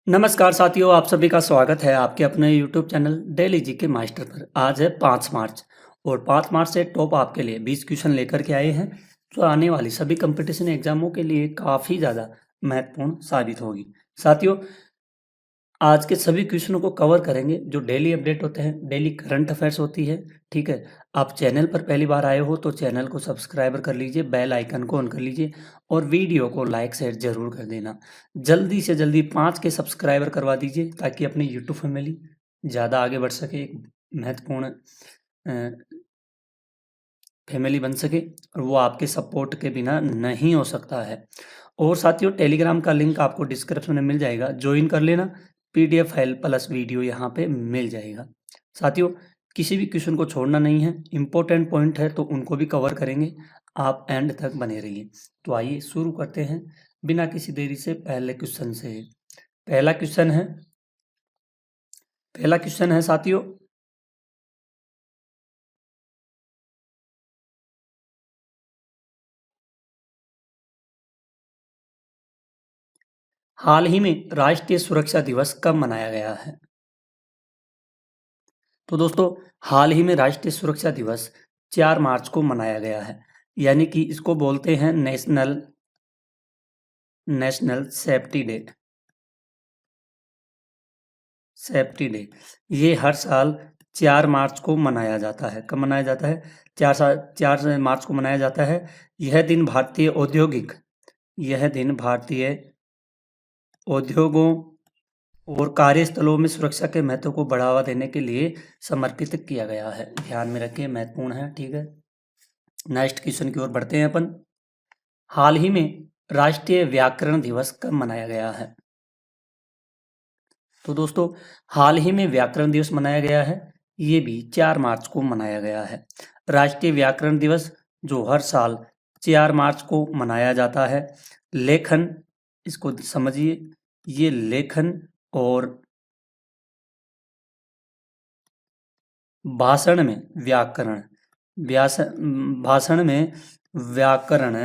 नमस्कार साथियों, आप सभी का स्वागत है आपके अपने YouTube channel daily GK master पर। आज है 5 मार्च और 5 मार्च से टॉप आपके लिए 20 क्वेश्चन लेकर के आए हैं जो आने वाली सभी कंपटीशन एग्जामों के लिए काफ़ी ज़्यादा महत्वपूर्ण साबित होगी। साथियों, आज के सभी क्वेश्चनों को कवर करेंगे जो डेली अपडेट होते हैं, डेली करंट अफेयर्स होती है। ठीक है, आप चैनल पर पहली बार आए हो तो चैनल को सब्सक्राइब कर लीजिए, बेल आइकन को ऑन कर लीजिए और वीडियो को लाइक शेयर जरूर कर देना। जल्दी से जल्दी 5 के सब्सक्राइबर करवा दीजिए ताकि अपनी यूट्यूब फैमिली ज़्यादा आगे बढ़ सके, एक महत्वपूर्ण फैमिली बन सके और वो आपके सपोर्ट के बिना नहीं हो सकता है। और साथियों, टेलीग्राम का लिंक आपको डिस्क्रिप्शन में मिल जाएगा, ज्वाइन कर लेना। पीडीएफ फाइल प्लस वीडियो यहाँ पे मिल जाएगा। साथियों, किसी भी क्वेश्चन को छोड़ना नहीं है, इंपॉर्टेंट पॉइंट है तो उनको भी कवर करेंगे, आप एंड तक बने रहिए। तो आइए शुरू करते हैं बिना किसी देरी से पहले क्वेश्चन से। पहला क्वेश्चन है साथियों, हाल ही में राष्ट्रीय सुरक्षा दिवस कब मनाया गया है? तो दोस्तों, हाल ही में राष्ट्रीय सुरक्षा दिवस 4 मार्च को मनाया गया है, यानी कि इसको बोलते हैं नेशनल सेफ्टी डे। ये हर साल 4 मार्च को मनाया जाता है। कब मनाया जाता है? 4 मार्च को मनाया जाता है। यह दिन भारतीय उद्योगों और कार्यस्थलों में सुरक्षा के महत्व को बढ़ावा देने के लिए समर्पित किया गया है। ध्यान में रखिए, महत्वपूर्ण है। ठीक है, नेक्स्ट क्वेश्चन की ओर बढ़ते हैं अपन। हाल ही में राष्ट्रीय व्याकरण दिवस कब मनाया गया है? तो दोस्तों, हाल ही में व्याकरण दिवस मनाया गया है, ये भी 4 मार्च को मनाया गया है। राष्ट्रीय व्याकरण दिवस जो हर साल 4 मार्च को मनाया जाता है। लेखन, इसको समझिए, ये लेखन और भाषण में व्याकरण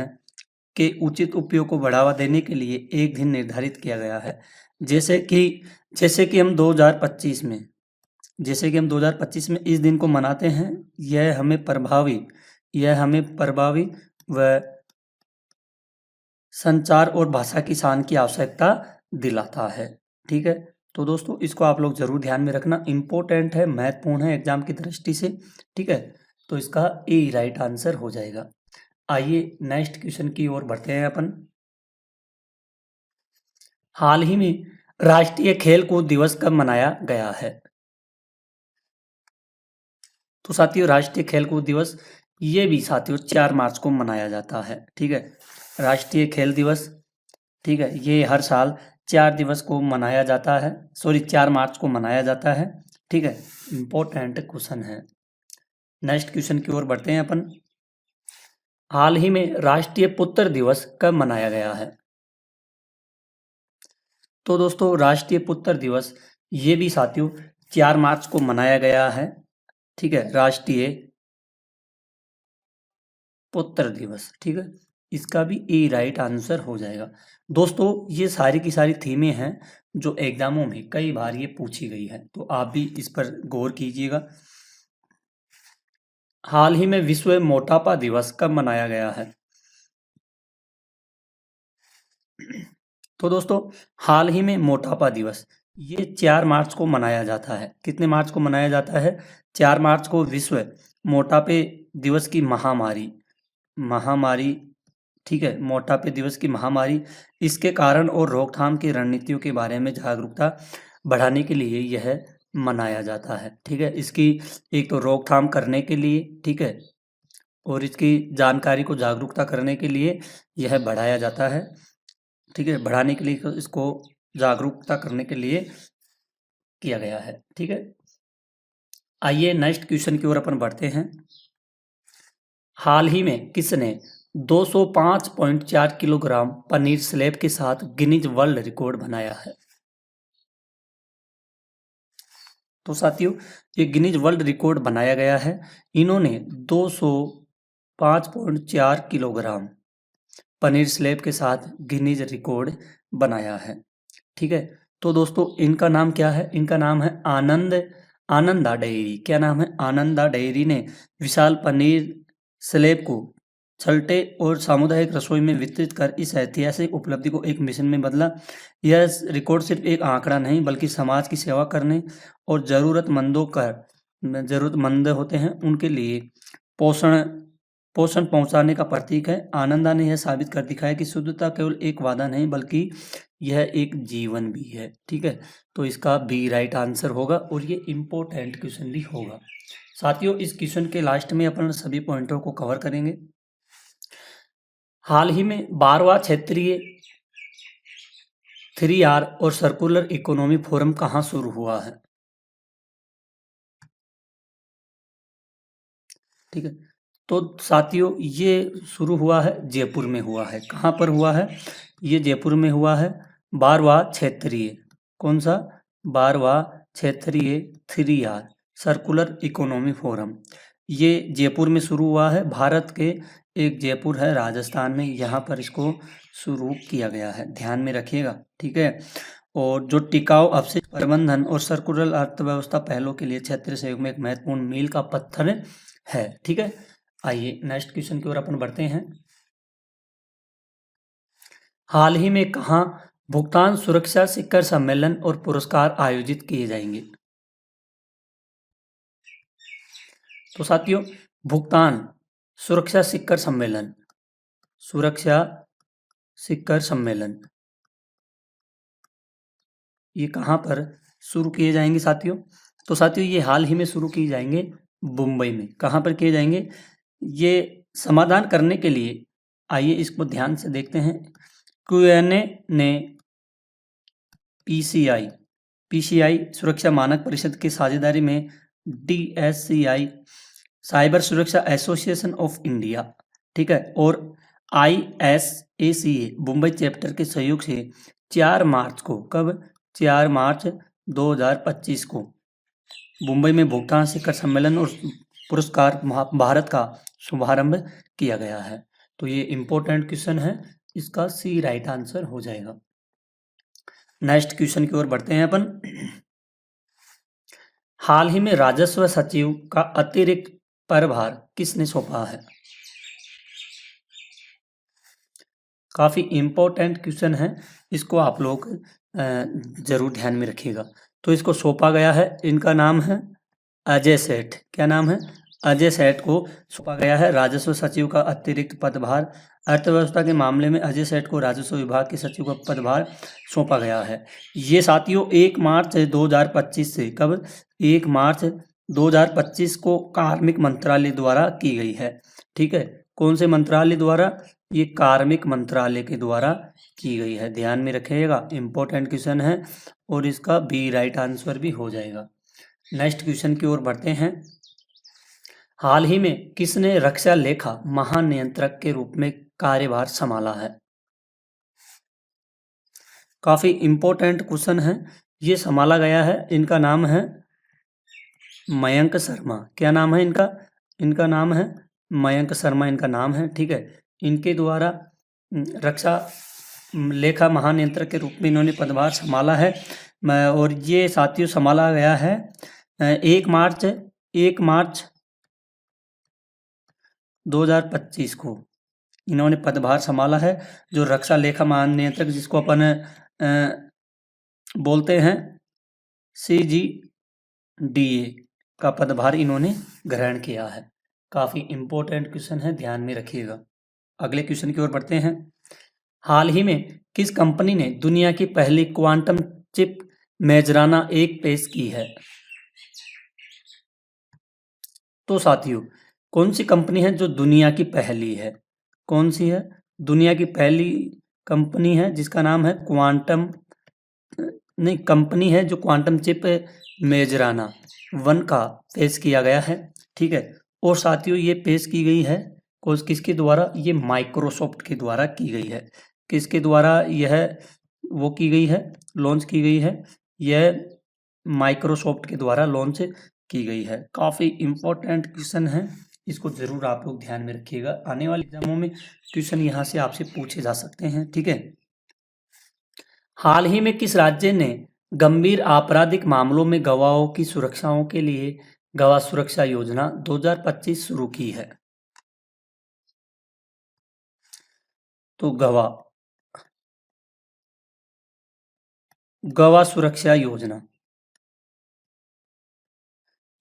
के उचित उपयोग को बढ़ावा देने के लिए एक दिन निर्धारित किया गया है। जैसे कि हम 2025 में इस दिन को मनाते हैं। यह हमें प्रभावी व संचार और भाषा की शान की आवश्यकता दिलाता है। ठीक है, तो दोस्तों इसको आप लोग जरूर ध्यान में रखना, इंपॉर्टेंट है, महत्वपूर्ण है एग्जाम की दृष्टि से। ठीक है, तो इसका ए राइट आंसर हो जाएगा। आइए नेक्स्ट क्वेश्चन की ओर बढ़ते हैं अपन। हाल ही में राष्ट्रीय खेल कूद दिवस कब मनाया गया है? तो साथियों, राष्ट्रीय खेल कूद दिवस ये भी साथियों 4 मार्च को मनाया जाता है। ठीक है, राष्ट्रीय खेल दिवस, ठीक है, ये हर साल 4 मार्च को मनाया जाता है। ठीक है, इंपॉर्टेंट क्वेश्चन है। नेक्स्ट क्वेश्चन की ओर बढ़ते हैं अपन। हाल ही में राष्ट्रीय पुत्र दिवस कब मनाया गया है? तो दोस्तों, राष्ट्रीय पुत्र दिवस ये भी साथियों 4 मार्च को मनाया गया है। ठीक है, राष्ट्रीय पुत्र दिवस। ठीक है, इसका भी ए राइट आंसर हो जाएगा। दोस्तों, ये सारी की सारी थीमें हैं जो एग्जामों में कई बार ये पूछी गई है, तो आप भी इस पर गौर कीजिएगा। हाल ही में विश्व मोटापा दिवस कब मनाया गया है? तो दोस्तों, हाल ही में मोटापा दिवस ये 4 मार्च को मनाया जाता है। कितने मार्च को मनाया जाता है? 4 मार्च को विश्व मोटापे दिवस की महामारी, ठीक है, मोटापे दिवस की महामारी, इसके कारण और रोकथाम की रणनीतियों के बारे में जागरूकता बढ़ाने के लिए यह मनाया जाता है। ठीक है, इसकी एक तो रोकथाम करने के लिए, ठीक है, और इसकी जानकारी को जागरूकता करने के लिए यह बढ़ाया जाता है। ठीक है, बढ़ाने के लिए, इसको जागरूकता करने के लिए किया गया है। ठीक है, आइए नेक्स्ट क्वेश्चन की ओर अपन बढ़ते हैं। हाल ही में किसने 205.4 किलोग्राम पनीर स्लैब के साथ गिनीज वर्ल्ड रिकॉर्ड बनाया है? तो साथियों, ये गिनीज वर्ल्ड रिकॉर्ड बनाया गया है। इन्होंने 205.4 किलोग्राम पनीर स्लैब के साथ गिनीज रिकॉर्ड बनाया है। ठीक है, तो दोस्तों इनका नाम क्या है? इनका नाम है आनंदा डेयरी। क्या नाम है? आनंदा डेयरी ने विशाल पनीर स्लैब को छलटे और सामुदायिक रसोई में वितरित कर इस ऐतिहासिक उपलब्धि को एक मिशन में बदला। यह रिकॉर्ड सिर्फ एक आंकड़ा नहीं बल्कि समाज की सेवा करने और जरूरतमंद होते हैं उनके लिए पोषण पहुंचाने का प्रतीक है। आनंदा ने यह साबित कर दिखाया कि शुद्धता केवल एक वादा नहीं बल्कि यह एक जीवन भी है। ठीक है, तो इसका बी राइट आंसर होगा और ये इम्पोर्टेंट क्वेश्चन भी होगा। साथियों, इस क्वेश्चन के लास्ट में अपन सभी पॉइंटों को कवर करेंगे। हाल ही में 12वां क्षेत्रीय 3R और सर्कुलर इकोनॉमी फोरम कहाँ शुरू हुआ है? ठीक है, तो साथियों ये शुरू हुआ है जयपुर में हुआ है। कहाँ पर हुआ है? ये जयपुर में हुआ है। 12वां क्षेत्रीय, कौन सा? 12वां क्षेत्रीय 3R सर्कुलर इकोनॉमी फोरम, ये जयपुर में शुरू हुआ है। भारत के एक जयपुर है राजस्थान में, यहाँ पर इसको शुरू किया गया है, ध्यान में रखिएगा। ठीक है, और जो टिकाऊ अपशिष्ट प्रबंधन और सर्कुलर अर्थव्यवस्था पहलों के लिए क्षेत्रीय सहयोग में एक महत्वपूर्ण मील का पत्थर है। ठीक है, आइए नेक्स्ट क्वेश्चन की ओर अपन बढ़ते हैं। हाल ही में कहाँ भुगतान सुरक्षा शिखर सम्मेलन और पुरस्कार आयोजित किए जाएंगे? तो साथियों, भुगतान सुरक्षा शिखर सम्मेलन, सुरक्षा शिखर सम्मेलन ये कहाँ पर शुरू किए जाएंगे साथियों? तो साथियों ये हाल ही में शुरू किए जाएंगे मुंबई में। कहाँ पर किए जाएंगे? ये समाधान करने के लिए आइए इसको ध्यान से देखते हैं। क्यूएनए ने पीसीआई सुरक्षा मानक परिषद की साझेदारी में DSCI साइबर सुरक्षा एसोसिएशन ऑफ इंडिया, ठीक है, और ISACA मुंबई चैप्टर के सहयोग से 4 मार्च को, कब? 4 मार्च 2025 को मुंबई में भुगतान शिखर सम्मेलन और पुरस्कार भारत का शुभारंभ किया गया है। तो ये इंपॉर्टेंट क्वेश्चन है, इसका सी राइट आंसर हो जाएगा। नेक्स्ट क्वेश्चन की ओर बढ़ते हैं अपन। हाल ही में राजस्व सचिव का अतिरिक्त प्रभार किसने सौंपा है? काफी इंपॉर्टेंट क्वेश्चन है, इसको आप लोग जरूर ध्यान में रखिएगा। तो इसको सौंपा गया है, इनका नाम है अजय सेठ। क्या नाम है? अजय सेठ को सौंपा गया है राजस्व सचिव का अतिरिक्त पदभार। अर्थव्यवस्था के मामले में अजय सेठ को राजस्व विभाग के सचिव का पदभार सौंपा गया है। ये साथियों 1 मार्च 2025 से, कब? 1 मार्च 2025 को कार्मिक मंत्रालय द्वारा की गई है। ठीक है, कौन से मंत्रालय द्वारा? ये कार्मिक मंत्रालय के द्वारा की गई है, ध्यान में रखिएगा। इंपॉर्टेंट क्वेश्चन है और इसका बी राइट आंसर भी हो जाएगा। नेक्स्ट क्वेश्चन की ओर बढ़ते हैं। हाल ही में किसने रक्षा लेखा महानियंत्रक के रूप में कार्यभार संभाला है? काफी इंपॉर्टेंट क्वेश्चन है, ये संभाला गया है। इनका नाम है मयंक शर्मा। क्या नाम है इनका? इनका नाम है मयंक शर्मा, इनका नाम है। ठीक है, इनके द्वारा रक्षा लेखा महानियंत्रक के रूप में इन्होंने पदभार संभाला है और ये साथियों संभाला गया है 1 मार्च 2025 को इन्होंने पदभार संभाला है। जो रक्षा लेखा महानियंत्रक, जिसको अपन बोलते हैं CGDA का पदभार इन्होंने ग्रहण किया है। काफी इंपॉर्टेंट क्वेश्चन है, ध्यान में रखिएगा। अगले क्वेश्चन की ओर बढ़ते हैं। हाल ही में किस कंपनी ने दुनिया की पहली क्वांटम चिप मेजराना 1 पेश की है? तो साथियों कौन सी कंपनी है जो दुनिया की पहली है? कौन सी है? दुनिया की पहली कंपनी है जिसका नाम है कंपनी है जो क्वांटम चिप मेजराना 1 का पेश किया गया है। ठीक है, और साथियों ये पेश की गई है किसके द्वारा? ये माइक्रोसॉफ्ट के द्वारा की गई है। किसके द्वारा यह वो की गई है, लॉन्च की गई है? यह माइक्रोसॉफ्ट के द्वारा लॉन्च की गई है। काफ़ी इंपॉर्टेंट क्वेश्चन है, इसको ज़रूर आप लोग ध्यान में रखिएगा। आने वाले एग्जामों में क्वेश्चन यहाँ से आपसे पूछे जा सकते हैं। ठीक है, हाल ही में किस राज्य ने गंभीर आपराधिक मामलों में गवाहों की सुरक्षाओं के लिए गवाह सुरक्षा योजना 2025 शुरू की है? तो गवाह सुरक्षा योजना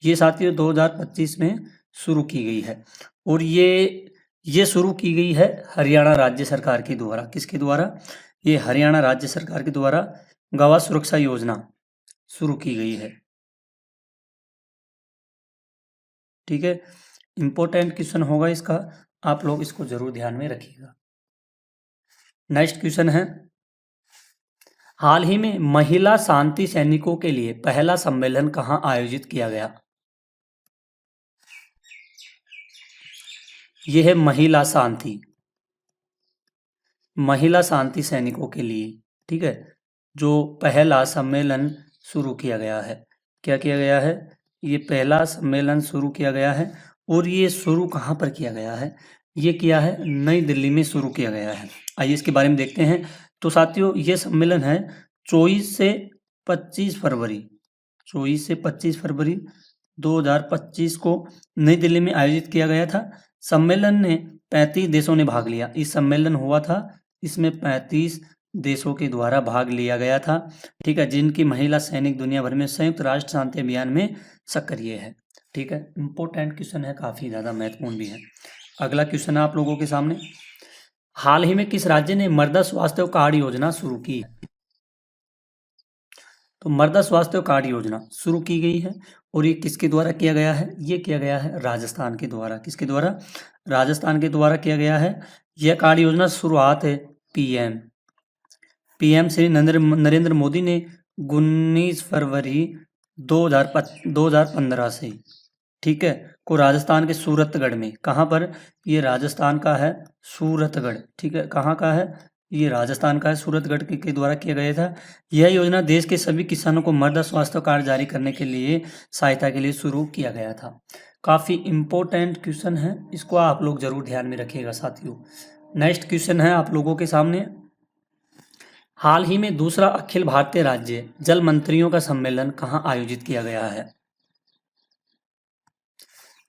ये साथियों 2025 में शुरू की गई है और ये शुरू की गई है हरियाणा राज्य सरकार के द्वारा। किसके द्वारा? ये हरियाणा राज्य सरकार के द्वारा गवाह सुरक्षा योजना शुरू की गई है। ठीक है, इंपॉर्टेंट क्वेश्चन होगा इसका, आप लोग इसको जरूर ध्यान में रखिएगा। नेक्स्ट क्वेश्चन है, हाल ही में महिला शांति सैनिकों के लिए पहला सम्मेलन कहाँ आयोजित किया गया? यह है महिला शांति सैनिकों के लिए। ठीक है, जो पहला सम्मेलन शुरू किया गया है। क्या किया गया है? ये पहला सम्मेलन शुरू किया गया है और ये शुरू कहाँ पर किया गया है? ये किया है नई दिल्ली में शुरू किया गया है। आइए इसके बारे में देखते हैं। तो साथियों ये सम्मेलन है 24 से 25 फरवरी 2025 को नई दिल्ली में आयोजित किया गया था। सम्मेलन ने 35 देशों ने भाग लिया। इस सम्मेलन हुआ था, इसमें 35 देशों के द्वारा भाग लिया गया था। ठीक है, जिनकी महिला सैनिक दुनिया भर में संयुक्त राष्ट्र शांति अभियान में सक्रिय है। ठीक है, इंपॉर्टेंट क्वेश्चन है, काफी ज्यादा महत्वपूर्ण भी है। अगला क्वेश्चन है आप लोगों के सामने, हाल ही में किस राज्य ने मृदा स्वास्थ्य कार्ड योजना शुरू की है? तो मृदा स्वास्थ्य कार्ड योजना शुरू की गई है और ये किसके द्वारा किया गया है? ये किया गया है राजस्थान के द्वारा। किसके द्वारा? राजस्थान के द्वारा किया गया है। यह कार्ड योजना शुरुआत है पीएम श्री नरेंद्र मोदी ने 19 फरवरी 2015 से, ठीक है, को राजस्थान के सूरतगढ़ में, कहाँ पर? ये राजस्थान का है सूरतगढ़। ठीक है, कहाँ का है? ये राजस्थान का है, सूरतगढ़ के द्वारा किया गया था। यह योजना देश के सभी किसानों को मृदा स्वास्थ्य कार्ड जारी करने के लिए सहायता के लिए शुरू किया गया था। काफी इंपॉर्टेंट क्वेश्चन है, इसको आप लोग जरूर ध्यान में रखिएगा साथियों। नेक्स्ट क्वेश्चन है आप लोगों के सामने, हाल ही में दूसरा अखिल भारतीय राज्य जल मंत्रियों का सम्मेलन कहाँ आयोजित किया गया है?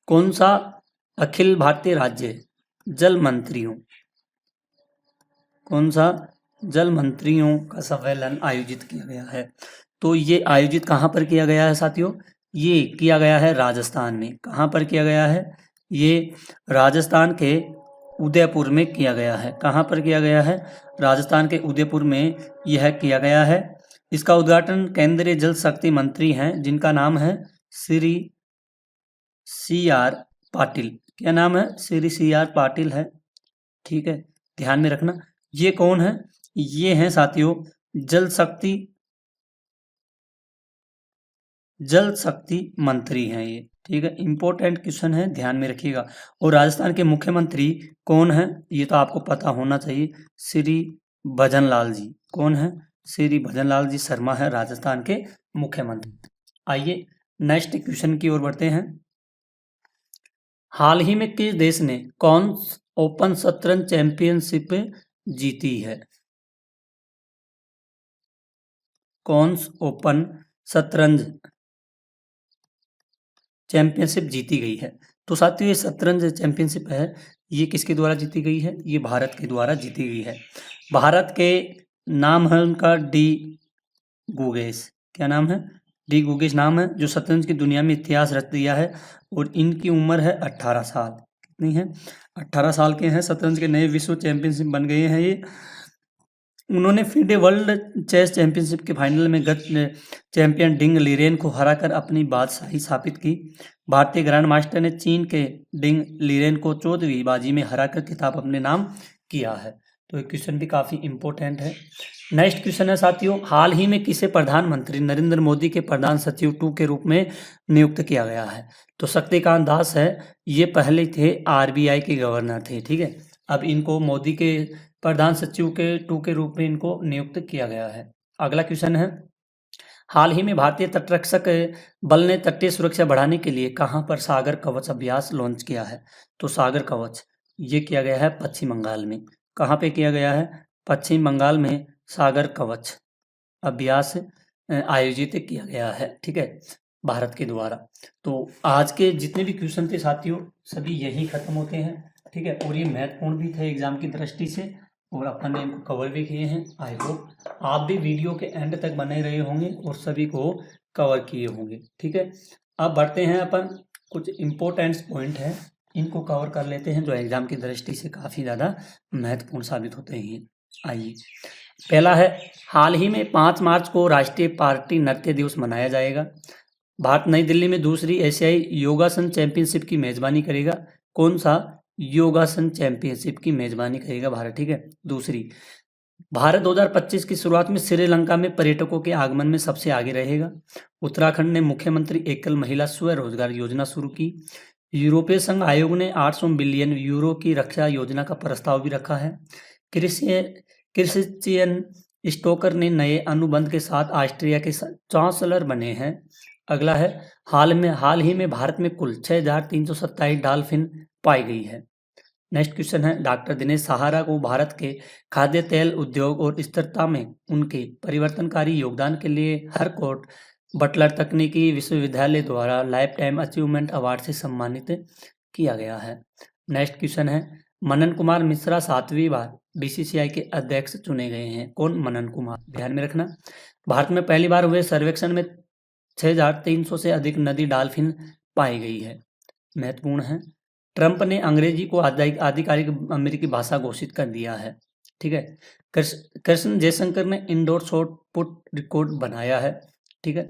कौन सा अखिल भारतीय राज्य जल मंत्रियों, कौन सा जल मंत्रियों का सम्मेलन आयोजित किया गया है? तो ये आयोजित कहाँ पर किया गया है साथियों? ये किया गया है राजस्थान में। कहाँ पर किया गया है? ये राजस्थान के उदयपुर में किया गया है। कहाँ पर किया गया है? राजस्थान के उदयपुर में यह किया गया है। इसका उद्घाटन केंद्रीय जल शक्ति मंत्री हैं, जिनका नाम है श्री CR पाटिल। क्या नाम है? श्री CR पाटिल है। ठीक है, ध्यान में रखना। ये कौन है? ये हैं साथियों जल शक्ति मंत्री हैं ये। ठीक है, इंपॉर्टेंट क्वेश्चन है, ध्यान में रखिएगा। और राजस्थान के मुख्यमंत्री कौन है? ये तो आपको पता होना चाहिए, श्री भजनलाल जी। कौन है? श्री भजनलाल जी शर्मा है राजस्थान के मुख्यमंत्री। आइए नेक्स्ट क्वेश्चन की ओर बढ़ते हैं। हाल ही में किस देश ने कौन ओपन शतरंज चैंपियनशिप जीती है? कौन ओपन शतरंज चैंपियनशिप जीती गई है? तो साथियों ये शतरंज चैंपियनशिप है, ये किसके द्वारा जीती गई है? ये भारत के द्वारा जीती गई है। भारत के नाम है उनका डी गुगेश। क्या नाम है? डी गुगेश नाम है, जो शतरंज की दुनिया में इतिहास रच दिया है। और इनकी उम्र है 18 साल। कितनी है? 18 साल के हैं। शतरंज के नए विश्व चैंपियनशिप बन गए हैं ये। उन्होंने FIDE वर्ल्ड चेस चैंपियनशिप के फाइनल में गत चैंपियन डिंग लीरेन को हराकर अपनी बादशाही स्थापित की। भारतीय ग्रैंड मास्टर ने चीन के डिंग लीरेन को 14वीं बाजी में हराकर खिताब अपने नाम किया है। तो ये क्वेश्चन भी काफी इंपॉर्टेंट है। नेक्स्ट क्वेश्चन है साथियों, हाल ही में किसे प्रधानमंत्री नरेंद्र मोदी के प्रधान सचिव 2 के रूप में नियुक्त किया गया है? तो शक्तिकांत दास है, ये पहले थे RBI के गवर्नर थे। ठीक है, अब इनको मोदी के प्रधान सचिव के 2 के रूप में इनको नियुक्त किया गया है। अगला क्वेश्चन है, हाल ही में भारतीय तटरक्षक बल ने तटीय सुरक्षा बढ़ाने के लिए कहां पर सागर कवच अभ्यास लॉन्च किया है? तो सागर कवच ये किया गया है पश्चिम बंगाल में। कहां पे किया गया है? पश्चिम बंगाल में सागर कवच अभ्यास आयोजित किया गया है, ठीक है, भारत के द्वारा। तो आज के जितने भी क्वेश्चन थे साथियों, सभी यही खत्म होते हैं, ठीक है, और ये महत्वपूर्ण भी थे एग्जाम की दृष्टि से, और अपन ने इनको कवर भी किए हैं। आई होप आप भी वीडियो के एंड तक बने रहे होंगे और सभी को कवर किए होंगे, ठीक है। अब बढ़ते हैं अपन, कुछ इम्पोर्टेंट पॉइंट हैं, इनको कवर कर लेते हैं जो एग्जाम की दृष्टि से काफ़ी ज़्यादा महत्वपूर्ण साबित होते हैं। आइए, पहला है, हाल ही में 5 मार्च को राष्ट्रीय पार्टी नृत्य दिवस मनाया जाएगा। भारत नई दिल्ली में दूसरी एशियाई योगासन चैंपियनशिप की मेजबानी करेगा। कौन सा योगासन चैंपियनशिप की मेजबानी करेगा भारत, ठीक है। दूसरी, भारत 2025 की शुरुआत में श्रीलंका में पर्यटकों के आगमन में सबसे आगे रहेगा। उत्तराखंड ने मुख्यमंत्री एकल महिला स्वरोजगार योजना शुरू की। यूरोपीय संघ आयोग ने 800 बिलियन यूरो की रक्षा योजना का प्रस्ताव भी रखा है। क्रिश्चियन स्टोकर ने नए अनुबंध के साथ ऑस्ट्रिया के चांसलर बने हैं। अगला है, हाल ही में भारत में कुल 6,327 डॉल्फिन पाई गई है। नेक्स्ट क्वेश्चन है, डॉक्टर दिनेश सहारा को भारत के खाद्य तेल उद्योग और स्थिरता में उनके परिवर्तनकारी योगदान के लिए हरकोट बटलर तकनीकी विश्वविद्यालय द्वारा लाइफ टाइम अचीवमेंट अवार्ड से सम्मानित किया गया है। नेक्स्ट क्वेश्चन है, मनन कुमार मिश्रा 7वीं बार बीसीसीआई के अध्यक्ष चुने गए हैं। कौन? मनन कुमार। ध्यान में रखना, भारत में पहली बार हुए सर्वेक्षण में 6,300 से अधिक नदी डॉल्फिन पाई गई है, महत्वपूर्ण है। ट्रंप ने अंग्रेजी को आधिकारिक अमेरिकी भाषा घोषित कर दिया है, ठीक है। कृष्ण जयशंकर ने इंडोर शॉट पुट रिकॉर्ड बनाया है, ठीक है।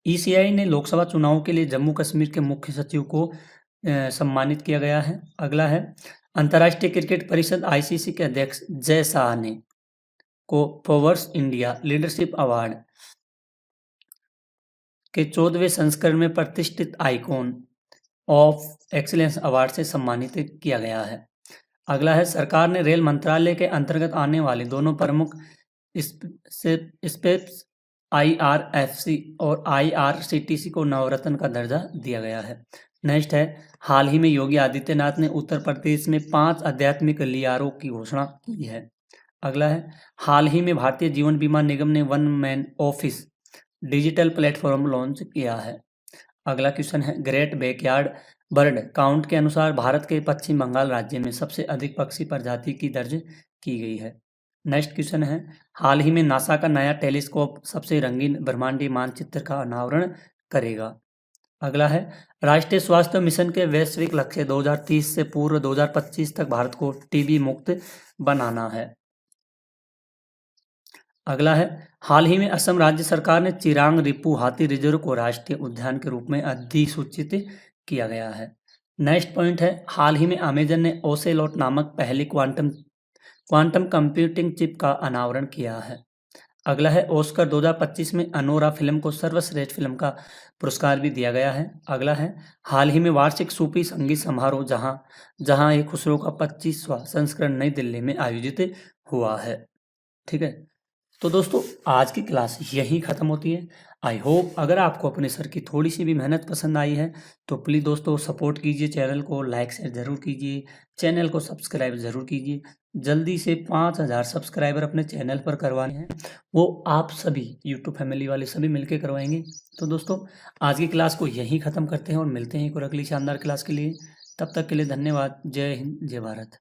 ईसीआई ने लोकसभा चुनाव के लिए जम्मू कश्मीर के मुख्य सचिव को सम्मानित किया गया है। अगला है, अंतर्राष्ट्रीय क्रिकेट परिषद आईसीसी के अध्यक्ष जय शाह ने को फोर्ब्स इंडिया लीडरशिप अवार्ड के 14वें संस्करण में प्रतिष्ठित आइकॉन ऑफ एक्सीलेंस अवार्ड से सम्मानित किया गया है। अगला है, सरकार ने रेल मंत्रालय के अंतर्गत आने वाले दोनों प्रमुख स्पेस आईआरएफसी और आईआरसीटीसी को नवरत्न का दर्जा दिया गया है। नेक्स्ट है, हाल ही में योगी आदित्यनाथ ने उत्तर प्रदेश में 5 आध्यात्मिक गलियारों की घोषणा की है। अगला है, हाल ही में भारतीय जीवन बीमा निगम ने one man office digital platform launch किया है। अगला क्वेश्चन है, ग्रेट बैकयार्ड बर्ड काउंट के अनुसार भारत के पश्चिम बंगाल राज्य में सबसे अधिक पक्षी प्रजाति की दर्ज की गई है। नेक्स्ट क्वेश्चन है, हाल ही में नासा का नया टेलीस्कोप सबसे रंगीन ब्रह्मांडीय मानचित्र का अनावरण करेगा। अगला है, राष्ट्रीय स्वास्थ्य मिशन के वैश्विक लक्ष्य 2030 से पूर्व 2025 तक भारत को टीबी मुक्त बनाना है। अगला है, हाल ही में असम राज्य सरकार ने चिरांग रिपू हाथी रिजर्व को राष्ट्रीय उद्यान के रूप में अधिसूचित किया गया है। नेक्स्ट पॉइंट है, हाल ही में अमेजन ने ओसेलोट नामक पहली क्वांटम कंप्यूटिंग चिप का अनावरण किया है। अगला है, ऑस्कर 2025 में अनोरा फिल्म को सर्वश्रेष्ठ फिल्म का पुरस्कार भी दिया गया है। अगला है, हाल ही में वार्षिक सूफी संगीत समारोह जहां एक खुसरो का 25वां संस्करण नई दिल्ली में आयोजित हुआ है, ठीक है। तो दोस्तों, आज की क्लास यहीं ख़त्म होती है। आई होप अगर आपको अपने सर की थोड़ी सी भी मेहनत पसंद आई है तो प्लीज़ दोस्तों सपोर्ट कीजिए, चैनल को लाइक शेयर ज़रूर कीजिए, चैनल को सब्सक्राइब ज़रूर कीजिए। जल्दी से 5,000 सब्सक्राइबर अपने चैनल पर करवाने हैं, वो आप सभी यूट्यूब फैमिली वाले सभी मिलकर करवाएंगे। तो दोस्तों, आज की क्लास को यहीं ख़त्म करते हैं और मिलते हैं एक और अगली शानदार क्लास के लिए। तब तक के लिए धन्यवाद। जय हिंद, जय भारत।